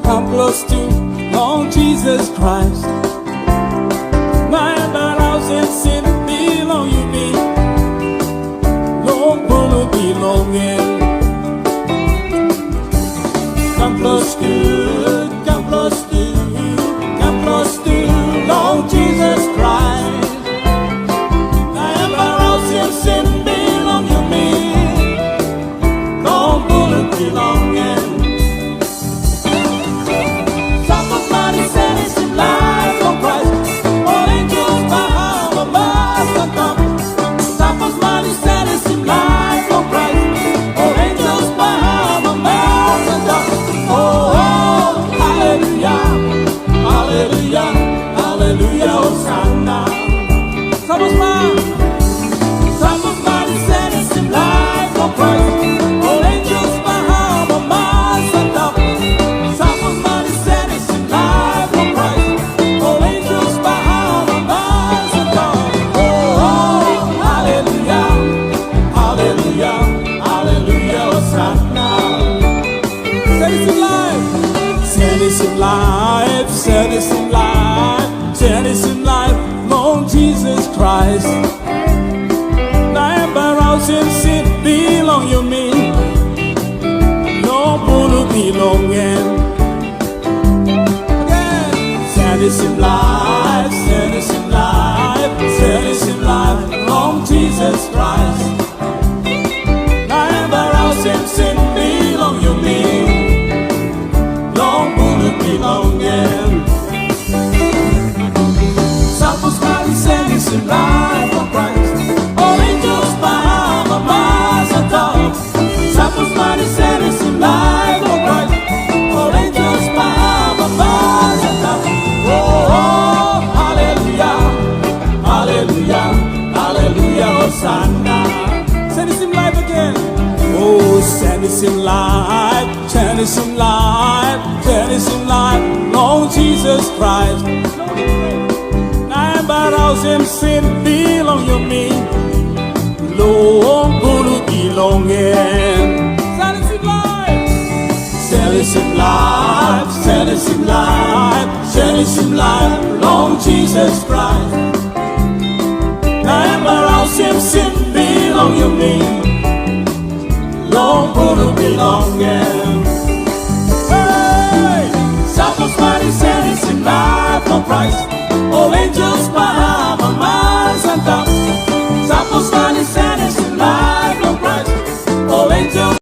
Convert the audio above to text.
come close to, Lord Jesus Christ. My house and sin belong you me, Lord will belong in. Come close to, come close to, come close to, Lord Jesus Christ. My house and sin belong you me, Lord will belong in. Citizen life, Lord Jesus Christ. Never house and sin belong you me, no bulu belong in. Citizen life, citizen life, citizen life, Lord Jesus Christ. Never house and sin belong you me, no bulu belong in. Citizen life of Christ, all angels bow, my miles are top. Suppose mighty citizen life of Christ, all angels bow, my miles are top. Oh, hallelujah, hallelujah, hallelujah, Hosanna. Citizen life again. Oh, citizen life, citizen life, citizen life, Lord Jesus Christ. But house and sin belong you me, Lord will belong in. Citizen life, citizen life, citizen life, citizen life, Lord Jesus Christ. But house and sin belong you me, Lord will belong in. Hey, suppose mighty citizen life of Christ.